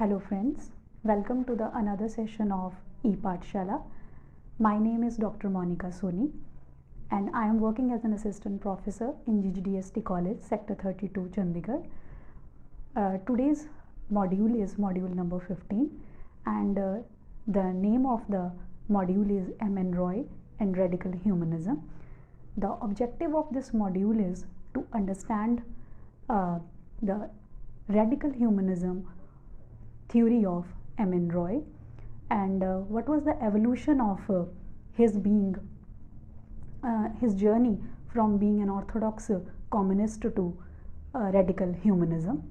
Hello friends, welcome to the another session of ePathshala. My name is Dr. Monica Soni and I am working as an assistant professor in GGDST College, Sector 32, Chandigarh. Today's module is module number 15 and the name of the module is M.N. Roy and Radical Humanism. The objective of this module is to understand the radical humanism theory of M.N. Roy and what was the evolution of his being, his journey from being an orthodox communist to radical humanism.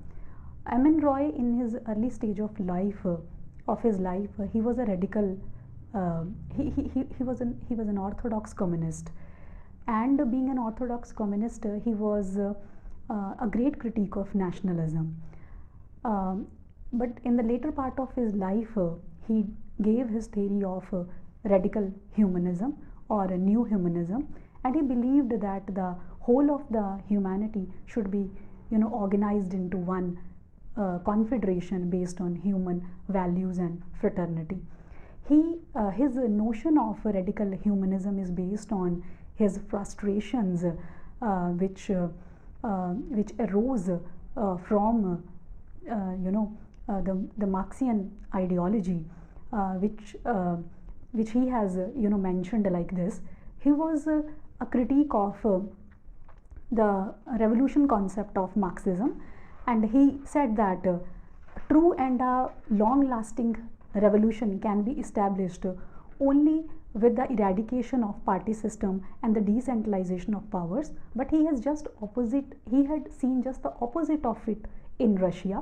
M.N. Roy, in his early stage of life, he was a radical. He was an orthodox communist, and being an orthodox communist, he was a great critique of nationalism. But in the later part of his life, he gave his theory of radical humanism or a new humanism, and he believed that the whole of the humanity should be, organized into one confederation based on human values and fraternity. His notion of radical humanism is based on his frustrations, which arose from the Marxian ideology, which he has mentioned like this. He was a critique of the revolution concept of Marxism, and he said that true and a long-lasting revolution can be established only with the eradication of party system and the decentralization of powers. But he had seen just the opposite of it in Russia.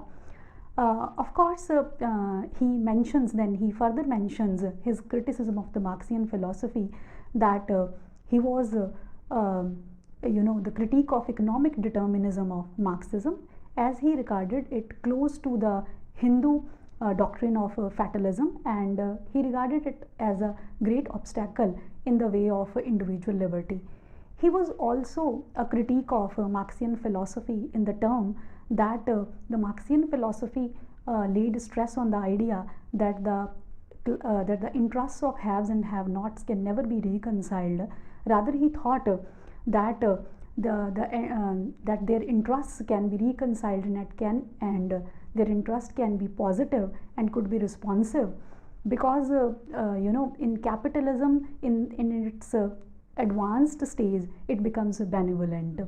Of course, he further mentions his criticism of the Marxian philosophy, that he was the critique of economic determinism of Marxism, as he regarded it close to the Hindu doctrine of fatalism, and he regarded it as a great obstacle in the way of individual liberty. He was also a critique of Marxian philosophy in the term that the Marxian philosophy laid stress on the idea that the interests of haves and have-nots can never be reconciled. Rather, he thought that that their interests can be reconciled and their interest can be positive and could be responsive, because in capitalism, in its advanced stage, it becomes benevolent.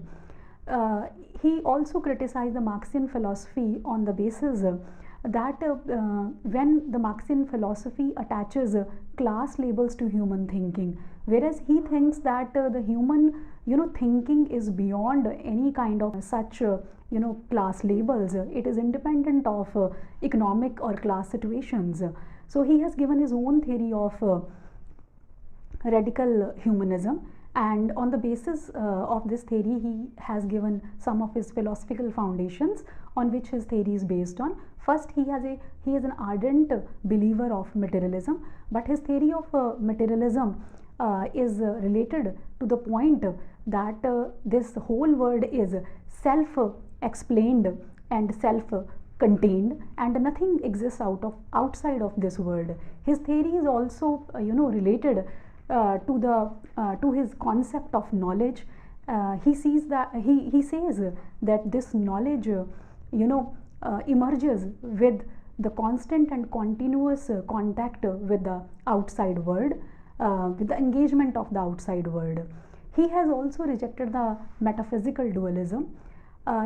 He also criticized the Marxian philosophy on the basis that when the Marxian philosophy attaches class labels to human thinking, whereas he thinks that the human thinking is beyond any kind of such class labels. It is independent of economic or class situations. So he has given his own theory of radical humanism, and on the basis of this theory, he has given some of his philosophical foundations on which his theory is based on. First, he is an ardent believer of materialism, but his theory of materialism is related to the point that this whole world is self-explained and self-contained, and nothing exists outside of this world. His theory is also related to his concept of knowledge. He says that this knowledge emerges with the constant and continuous contact with the outside world, with the engagement of the outside world. He has also rejected the metaphysical dualism.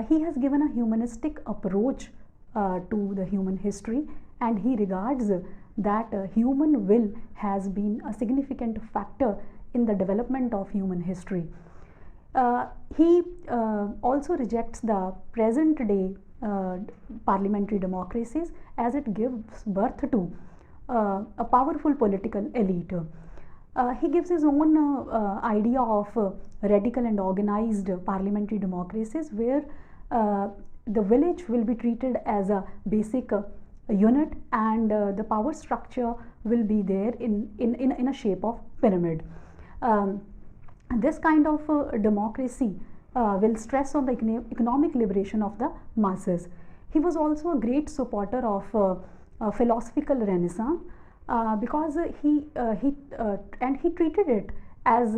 He has given a humanistic approach to the human history, and he regards that human will has been a significant factor in the development of human history. He also rejects the present day parliamentary democracies, as it gives birth to a powerful political elite. He gives his own idea of radical and organized parliamentary democracies, where the village will be treated as a basic unit, and the power structure will be there in a shape of pyramid. This kind of democracy will stress on the economic liberation of the masses. He was also a great supporter of philosophical renaissance, because he treated it as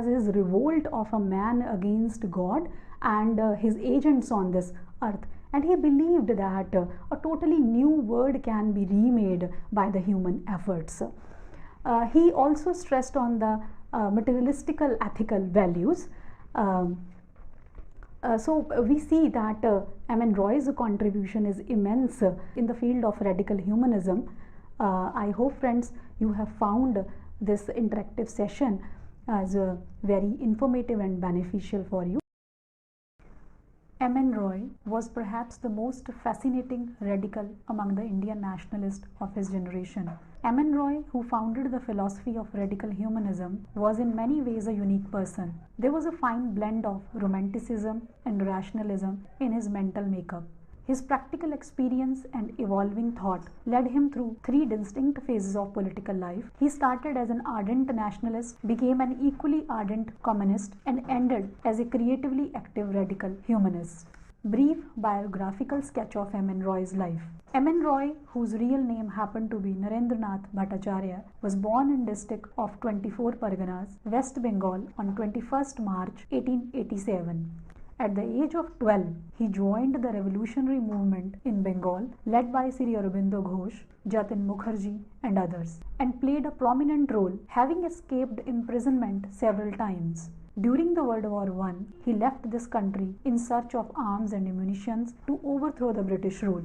his revolt of a man against God and his agents on this earth. And he believed that a totally new world can be remade by the human efforts. He also stressed on the materialistical ethical values. So we see that M.N. Roy's contribution is immense in the field of radical humanism. I hope, friends, you have found this interactive session as very informative and beneficial for you. M.N. Roy was perhaps the most fascinating radical among the Indian nationalists of his generation. M.N. Roy, who founded the philosophy of radical humanism, was in many ways a unique person. There was a fine blend of romanticism and rationalism in his mental makeup. His practical experience and evolving thought led him through three distinct phases of political life. He started as an ardent nationalist, became an equally ardent communist, and ended as a creatively active radical humanist. Brief biographical sketch of M.N. Roy's life. M.N. Roy, whose real name happened to be Narendranath Bhattacharya, was born in district of 24 Parganas, West Bengal on 21st March 1887. At the age of 12, he joined the revolutionary movement in Bengal led by Sri Aurobindo Ghosh, Jatin Mukherjee and others, and played a prominent role, having escaped imprisonment several times. During the World War I, he left this country in search of arms and ammunition to overthrow the British rule.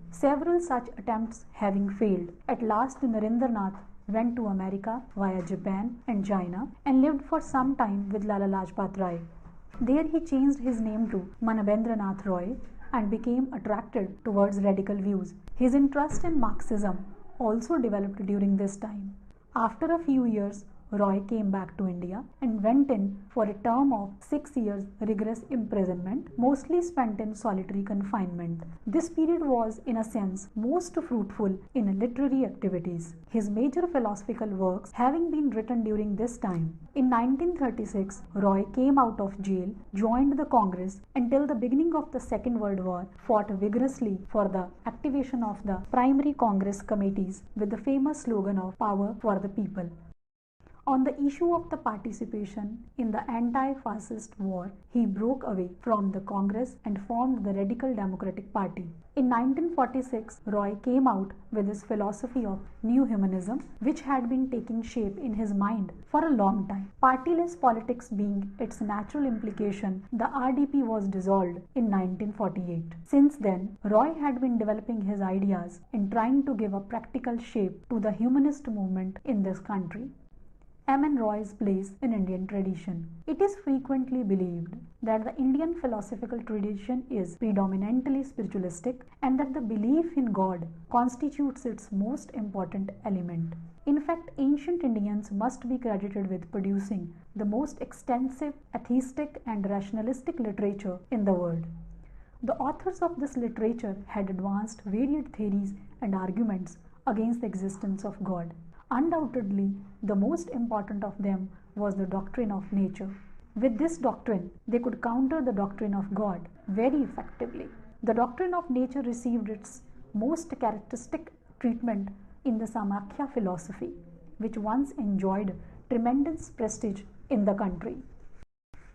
Several such attempts having failed, at last Narendranath went to America via Japan and China and lived for some time with Lala Lajpat Rai. There he changed his name to Manabendranath Roy and became attracted towards radical views. His interest in Marxism also developed during this time. After a few years, Roy came back to India and went in for a term of 6 years rigorous imprisonment, mostly spent in solitary confinement. This period was, in a sense, most fruitful in literary activities, his major philosophical works having been written during this time. In 1936, Roy came out of jail, joined the Congress, and till the beginning of the Second World War fought vigorously for the activation of the primary Congress committees with the famous slogan of "Power for the People." On the issue of the participation in the anti-fascist war, he broke away from the Congress and formed the Radical Democratic Party. In 1946, Roy came out with his philosophy of New Humanism, which had been taking shape in his mind for a long time. Partyless politics being its natural implication, the RDP was dissolved in 1948. Since then, Roy had been developing his ideas and trying to give a practical shape to the humanist movement in this country. M.N. Roy's place in Indian tradition. It is frequently believed that the Indian philosophical tradition is predominantly spiritualistic and that the belief in God constitutes its most important element. In fact, ancient Indians must be credited with producing the most extensive atheistic and rationalistic literature in the world. The authors of this literature had advanced varied theories and arguments against the existence of God. Undoubtedly, the most important of them was the doctrine of nature. With this doctrine, they could counter the doctrine of God very effectively. The doctrine of nature received its most characteristic treatment in the Samakhya philosophy, which once enjoyed tremendous prestige in the country.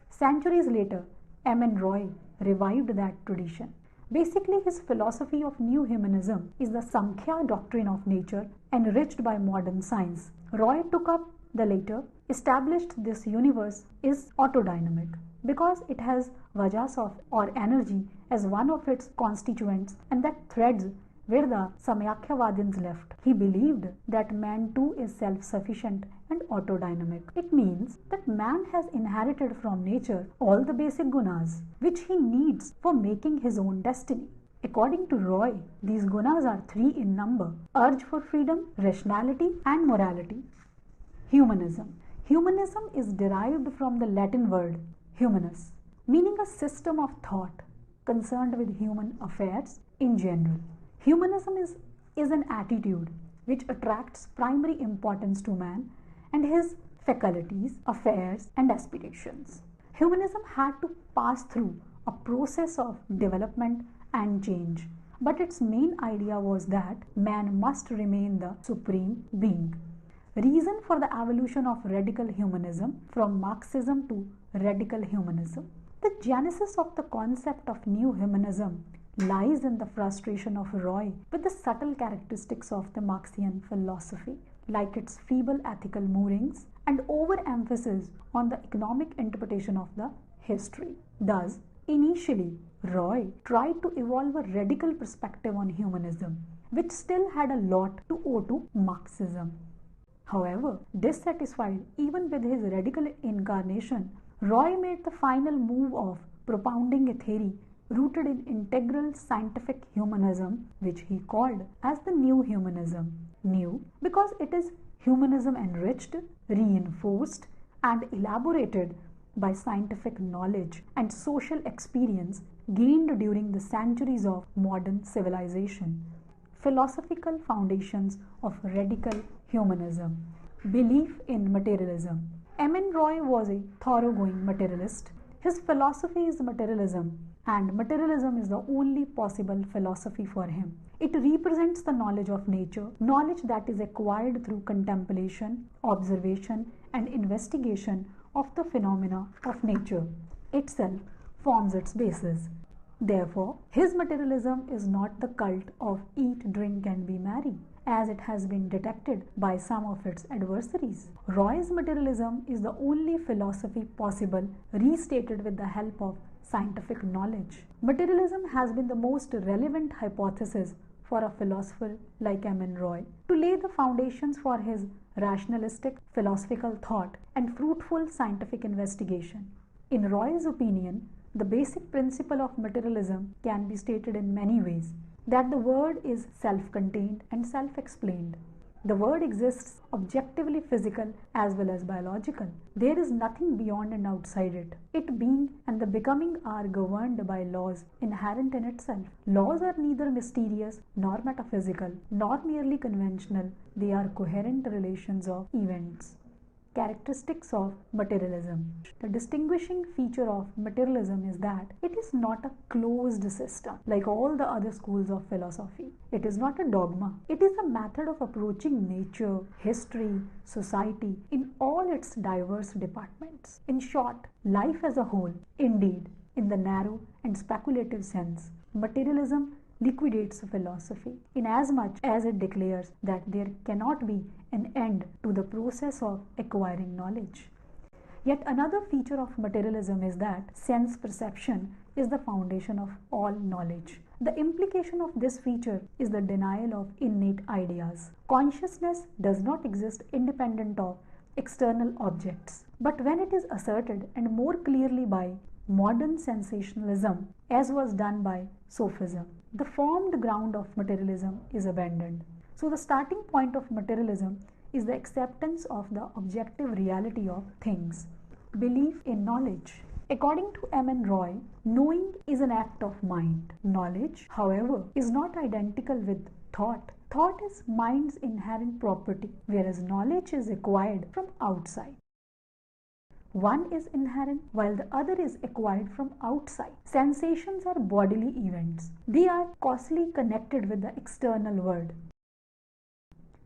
Centuries later, M.N. Roy revived that tradition. Basically, his philosophy of New Humanism is the Samkhya doctrine of nature enriched by modern science. Roy took up the later, established this universe is autodynamic because it has vajas of or energy as one of its constituents, and that threads where the Samkhya-vadins left. He believed that man too is self-sufficient and autodynamic. It means that man has inherited from nature all the basic gunas which he needs for making his own destiny. According to Roy, these gunas are 3 in number: urge for freedom, rationality and morality. Humanism. Humanism is derived from the Latin word humanus, meaning a system of thought concerned with human affairs in general. Humanism is an attitude which attracts primary importance to man and his faculties, affairs, and aspirations. Humanism had to pass through a process of development and change. but its main idea was that man must remain the supreme being. Reason for the evolution of radical humanism from Marxism to radical humanism. The genesis of the concept of new humanism lies in the frustration of Roy with the subtle characteristics of the Marxian philosophy, like its feeble ethical moorings and overemphasis on the economic interpretation of the history. Thus, initially, Roy tried to evolve a radical perspective on humanism, which still had a lot to owe to Marxism. However, dissatisfied even with his radical incarnation, Roy made the final move of propounding a theory rooted in integral scientific humanism, which he called as the new humanism. New because it is humanism enriched, reinforced, and elaborated by scientific knowledge and social experience gained during the centuries of modern civilization. Philosophical foundations of radical humanism. Belief in materialism. M.N. Roy was a thoroughgoing materialist. His philosophy is materialism, and materialism is the only possible philosophy for him. It represents the knowledge of nature, knowledge that is acquired through contemplation, observation, and investigation of the phenomena of nature itself forms its basis. Therefore, his materialism is not the cult of eat, drink, and be merry, as it has been detected by some of its adversaries. Roy's materialism is the only philosophy possible restated with the help of scientific knowledge. Materialism has been the most relevant hypothesis for a philosopher like M.N. Roy to lay the foundations for his rationalistic philosophical thought and fruitful scientific investigation. In Roy's opinion, the basic principle of materialism can be stated in many ways, that the world is self-contained and self-explained. The world exists objectively physical as well as biological. There is nothing beyond and outside it. It being and the becoming are governed by laws inherent in itself. Laws are neither mysterious nor metaphysical nor merely conventional. They are coherent relations of events. Characteristics of materialism. The distinguishing feature of materialism is that it is not a closed system like all the other schools of philosophy. It is not a dogma. It is a method of approaching nature, history, society in all its diverse departments. In short, life as a whole. Indeed, in the narrow and speculative sense, materialism liquidates philosophy inasmuch as it declares that there cannot be an end to the process of acquiring knowledge. Yet another feature of materialism is that sense perception is the foundation of all knowledge. The implication of this feature is the denial of innate ideas. Consciousness does not exist independent of external objects, but when it is asserted and more clearly by modern sensationalism, as was done by sophism, the formed ground of materialism is abandoned. So the starting point of materialism is the acceptance of the objective reality of things. Belief in knowledge. According to M.N. Roy, knowing is an act of mind. Knowledge, however, is not identical with thought. Thought is mind's inherent property, whereas knowledge is acquired from outside. One is inherent while the other is acquired from outside. Sensations are bodily events. They are causally connected with the external world.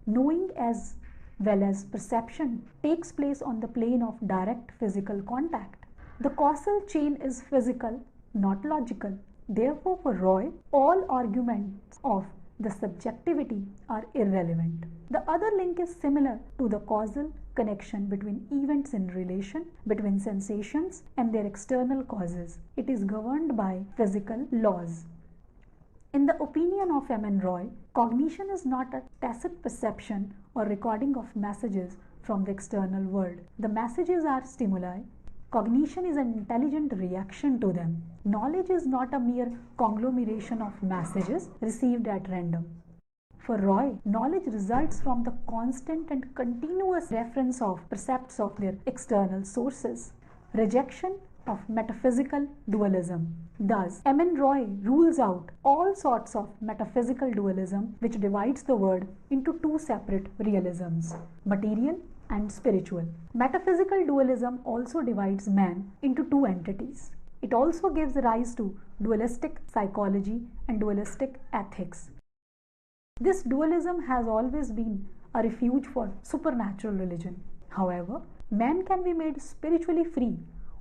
Knowing as well as perception takes place on the plane of direct physical contact. The causal chain is physical, not logical. Therefore, for Roy, all arguments of the subjectivity are irrelevant. The other link is similar to the causal connection between events in relation between sensations and their external causes. It is governed by physical laws. In the opinion of M.N. Roy, cognition is not a tacit perception or recording of messages from the external world. The messages are stimuli. Cognition is an intelligent reaction to them. Knowledge is not a mere conglomeration of messages received at random. For Roy, knowledge results from the constant and continuous reference of percepts of their external sources. Rejection of metaphysical dualism. Thus, M.N. Roy rules out all sorts of metaphysical dualism which divides the world into two separate realisms, material and spiritual. Metaphysical dualism also divides man into two entities. It also gives rise to dualistic psychology and dualistic ethics. This dualism has always been a refuge for supernatural religion. However, man can be made spiritually free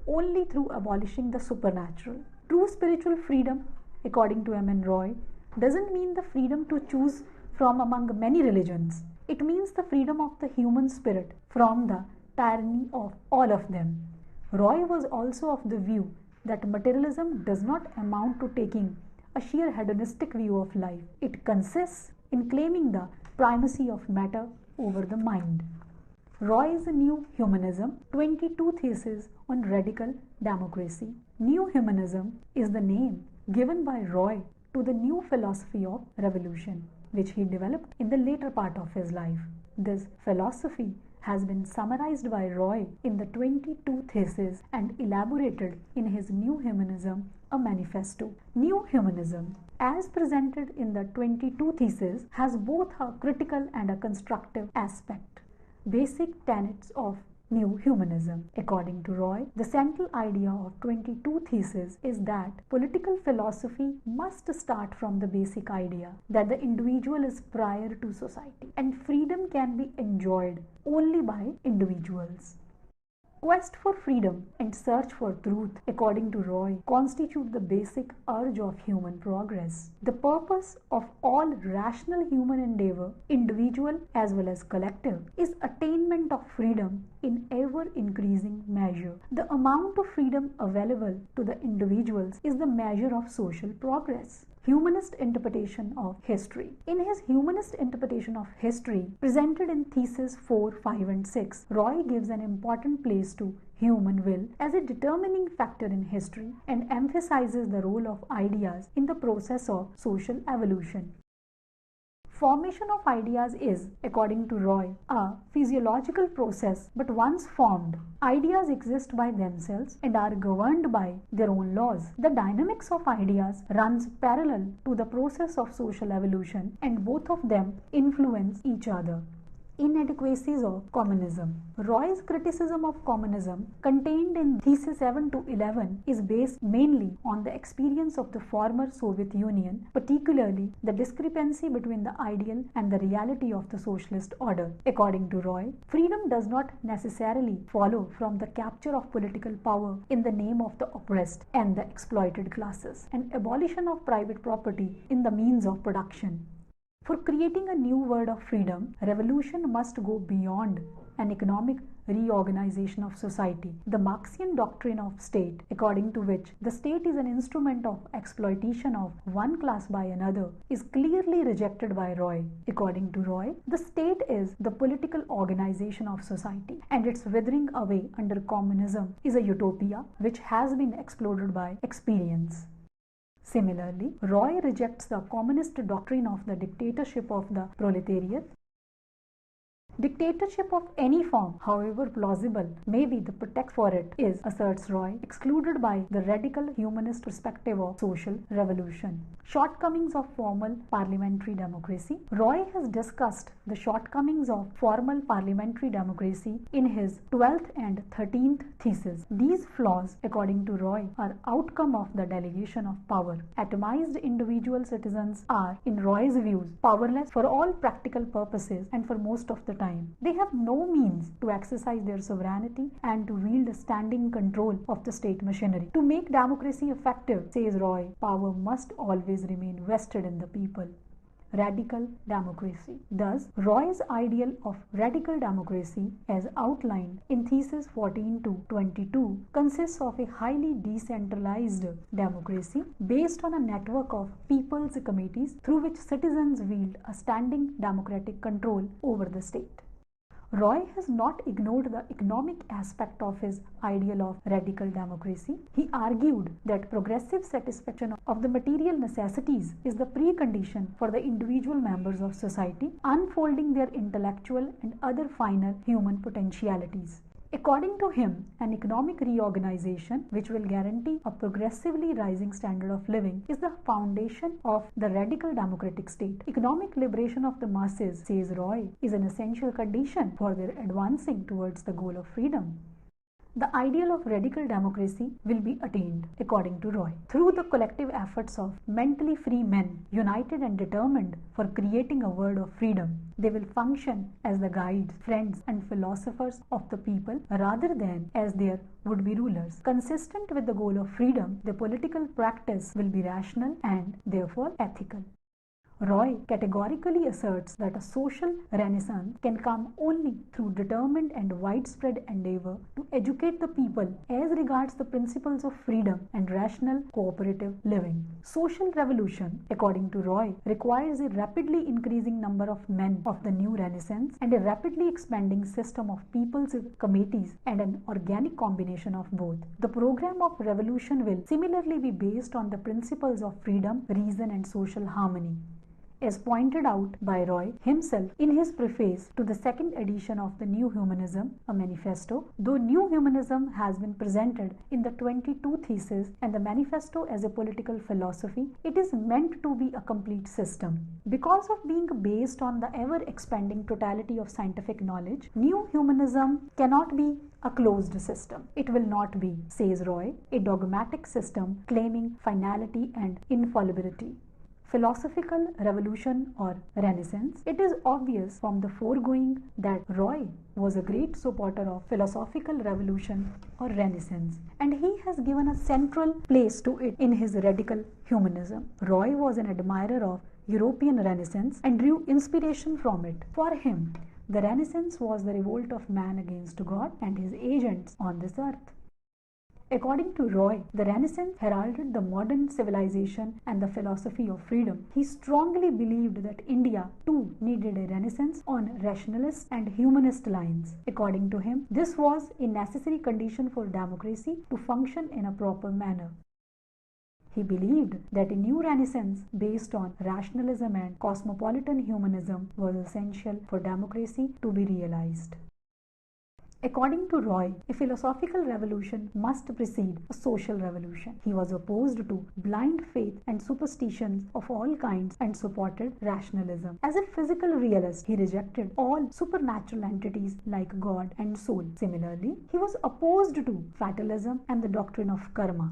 only through abolishing the supernatural. True spiritual freedom, according to M. N. Roy, doesn't mean the freedom to choose from among many religions. It means the freedom of the human spirit from the tyranny of all of them. Roy was also of the view that materialism does not amount to taking a sheer hedonistic view of life. It consists in claiming the primacy of matter over the mind. Roy's New Humanism, 22 Theses on Radical Democracy. New Humanism is the name given by Roy to the new philosophy of revolution, which he developed in the later part of his life. This philosophy has been summarized by Roy in the 22 Theses and elaborated in his New Humanism, a manifesto. New Humanism, as presented in the 22 Theses, has both a critical and a constructive aspect. Basic tenets of New Humanism. According to Roy, the central idea of 22 Theses is that political philosophy must start from the basic idea that the individual is prior to society and freedom can be enjoyed only by individuals. Quest for freedom and search for truth, according to Roy, constitute the basic urge of human progress. The purpose of all rational human endeavor, individual as well as collective, is attainment of freedom in ever increasing measure. The amount of freedom available to the individuals is the measure of social progress. Humanist interpretation of history. In his humanist interpretation of history, presented in Theses 4, 5 and 6, Roy gives an important place to human will as a determining factor in history and emphasizes the role of ideas in the process of social evolution. Formation of ideas is, according to Roy, a physiological process, but once formed, ideas exist by themselves and are governed by their own laws. The dynamics of ideas runs parallel to the process of social evolution, and both of them influence each other. Inadequacies of communism. Roy's criticism of communism, contained in Theses 7 to 11, is based mainly on the experience of the former Soviet Union, particularly the discrepancy between the ideal and the reality of the socialist order. According to Roy, freedom does not necessarily follow from the capture of political power in the name of the oppressed and the exploited classes, and abolition of private property in the means of production. For creating a new world of freedom, revolution must go beyond an economic reorganization of society. The Marxian doctrine of state, according to which the state is an instrument of exploitation of one class by another, is clearly rejected by Roy. According to Roy, the state is the political organization of society, and its withering away under communism is a utopia which has been exploded by experience. Similarly, Roy rejects the communist doctrine of the dictatorship of the proletariat. Dictatorship of any form, however plausible may be the pretext for it, is, asserts Roy, excluded by the radical humanist perspective of social revolution. Shortcomings of formal parliamentary democracy. Roy has discussed the shortcomings of formal parliamentary democracy in his 12th and 13th Theses. These flaws, according to Roy, are outcome of the delegation of power. Atomized individual citizens are, in Roy's views, powerless for all practical purposes and for most of the time. They have no means to exercise their sovereignty and to wield standing control of the state machinery. To make democracy effective, says Roy, power must always remain vested in the people. Radical democracy. Thus, Roy's ideal of radical democracy, as outlined in Theses 14 to 22, consists of a highly decentralized democracy based on a network of people's committees through which citizens wield a standing democratic control over the state. Roy has not ignored the economic aspect of his ideal of radical democracy. He argued that progressive satisfaction of the material necessities is the precondition for the individual members of society unfolding their intellectual and other finer human potentialities. According to him, an economic reorganization which will guarantee a progressively rising standard of living is the foundation of the radical democratic state. Economic liberation of the masses, says Roy, is an essential condition for their advancing towards the goal of freedom. the ideal of radical democracy will be attained, according to Roy. Through the collective efforts of mentally free men, united and determined for creating a world of freedom, they will function as the guides, friends, and philosophers of the people rather than as their would-be rulers. Consistent with the goal of freedom, the political practice will be rational and therefore ethical. Roy categorically asserts that a social renaissance can come only through determined and widespread endeavor to educate the people as regards the principles of freedom and rational cooperative living. Social revolution, according to Roy, requires a rapidly increasing number of men of the new renaissance and a rapidly expanding system of people's committees and an organic combination of both. The program of revolution will similarly be based on the principles of freedom, reason, and social harmony. As pointed out by Roy himself in his preface to the second edition of the New Humanism, a manifesto, though New Humanism has been presented in the 22 theses and the manifesto as a political philosophy, it is meant to be a complete system. Because of being based on the ever-expanding totality of scientific knowledge, New Humanism cannot be a closed system. It will not be, says Roy, a dogmatic system claiming finality and infallibility. Philosophical revolution or renaissance. It is obvious from the foregoing that Roy was a great supporter of philosophical revolution or renaissance, and he has given a central place to it in his radical humanism. Roy was an admirer of European Renaissance and drew inspiration from it. For him, the Renaissance was the revolt of man against God and his agents on this earth. According to Roy, the Renaissance heralded the modern civilization and the philosophy of freedom. He strongly believed that India too needed a Renaissance on rationalist and humanist lines. According to him, this was a necessary condition for democracy to function in a proper manner. He believed that a new Renaissance based on rationalism and cosmopolitan humanism was essential for democracy to be realized. According to Roy, a philosophical revolution must precede a social revolution. He was opposed to blind faith and superstitions of all kinds and supported rationalism. As a physical realist, he rejected all supernatural entities like God and soul. Similarly, he was opposed to fatalism and the doctrine of karma.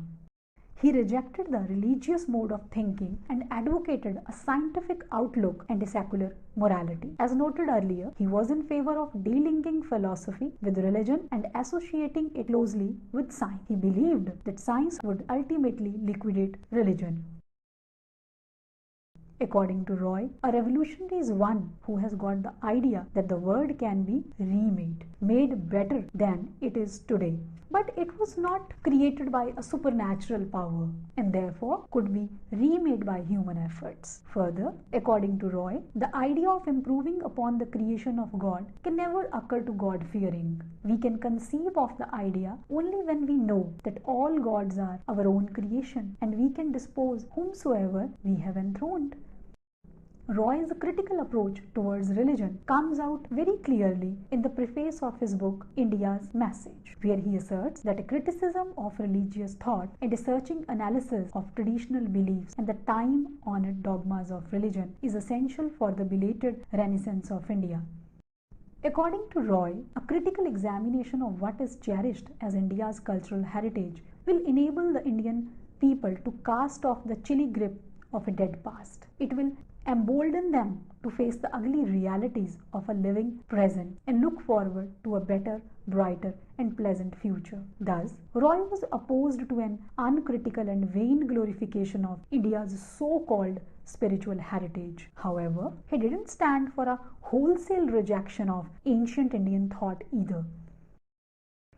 He rejected the religious mode of thinking and advocated a scientific outlook and a secular morality. As noted earlier, he was in favor of delinking philosophy with religion and associating it closely with science. He believed that science would ultimately liquidate religion. According to Roy, a revolutionary is one who has got the idea that the world can be remade, made better than it is today. But it was not created by a supernatural power and therefore could be remade by human efforts. Further, according to Roy, the idea of improving upon the creation of God can never occur to God-fearing. We can conceive of the idea only when we know that all gods are our own creation and we can dispose whomsoever we have enthroned. Roy's critical approach towards religion comes out very clearly in the preface of his book India's Message, where he asserts that a criticism of religious thought and a searching analysis of traditional beliefs and the time-honored dogmas of religion is essential for the belated Renaissance of India. According to Roy, a critical examination of what is cherished as India's cultural heritage will enable the Indian people to cast off the chilly grip of a dead past. It will embolden them to face the ugly realities of a living present and look forward to a better, brighter, and pleasant future. Thus, Roy was opposed to an uncritical and vain glorification of India's so-called spiritual heritage. However, he didn't stand for a wholesale rejection of ancient Indian thought either.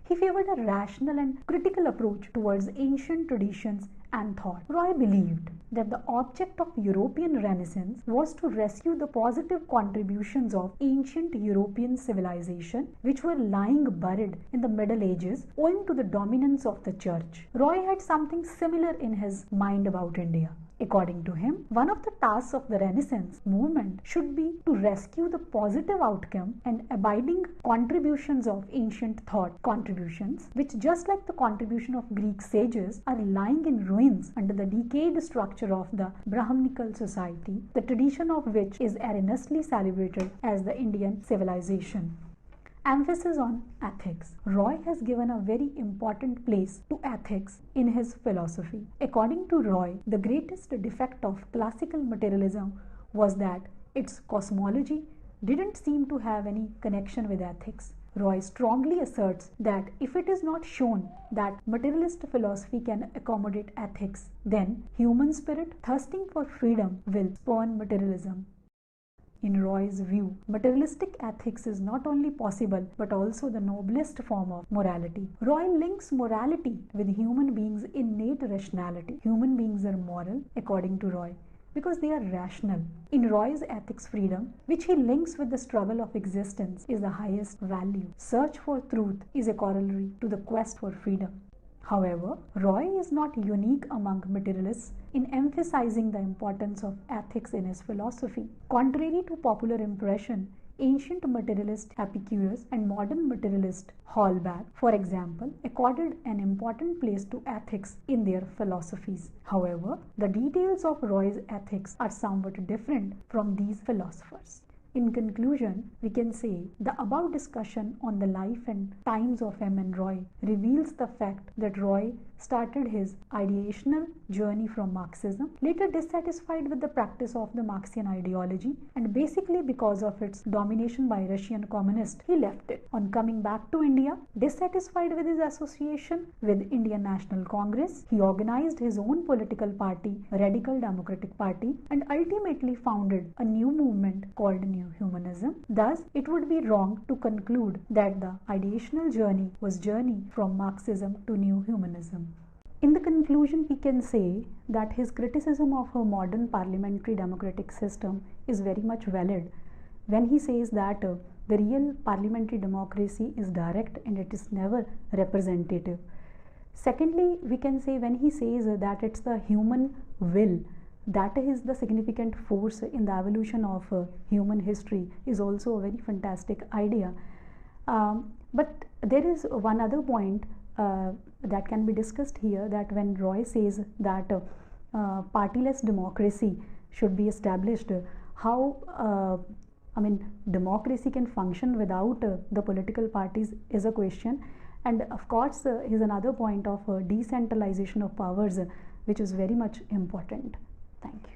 He favored a rational and critical approach towards ancient traditions and thought. Roy believed that the object of European Renaissance was to rescue the positive contributions of ancient European civilization which were lying buried in the Middle Ages owing to the dominance of the Church. Roy had something similar in his mind about India. According to him, one of the tasks of the Renaissance movement should be to rescue the positive outcome and abiding contributions of ancient thought, contributions which, just like the contribution of Greek sages, are lying in ruins under the decayed structure of the Brahmanical society, the tradition of which is erroneously celebrated as the Indian civilization. Emphasis on ethics. Roy has given a very important place to ethics in his philosophy. According to Roy, the greatest defect of classical materialism was that its cosmology didn't seem to have any connection with ethics. Roy strongly asserts that if it is not shown that materialist philosophy can accommodate ethics, then human spirit thirsting for freedom will spurn materialism. In Roy's view, materialistic ethics is not only possible but also the noblest form of morality. Roy links morality with human beings' innate rationality. Human beings are moral, according to Roy, because they are rational. In Roy's ethics, freedom, which he links with the struggle of existence, is the highest value. Search for truth is a corollary to the quest for freedom. However, Roy is not unique among materialists in emphasizing the importance of ethics in his philosophy. Contrary to popular impression, ancient materialist Epicurus and modern materialist Holbach, for example, accorded an important place to ethics in their philosophies. However, the details of Roy's ethics are somewhat different from these philosophers. In conclusion, we can say the above discussion on the life and times of M.N. Roy reveals the fact that Roy started his ideational journey from Marxism, later dissatisfied with the practice of the Marxian ideology, and basically because of its domination by Russian communists, he left it. On coming back to India, dissatisfied with his association with Indian National Congress, he organized his own political party, Radical Democratic Party, and ultimately founded a new movement called New Humanism. Thus, it would be wrong to conclude that the ideational journey was journey from Marxism to New Humanism. In the conclusion, we can say that his criticism of a modern parliamentary democratic system is very much valid when he says that the real parliamentary democracy is direct and it is never representative. Secondly, we can say when he says that it's the human will that is the significant force in the evolution of human history is also a very fantastic idea. But there is one other point that can be discussed here, that when Roy says that partyless democracy should be established, how democracy can function without the political parties is a question. And of course, is another point of decentralization of powers, which is very much important. Thank you.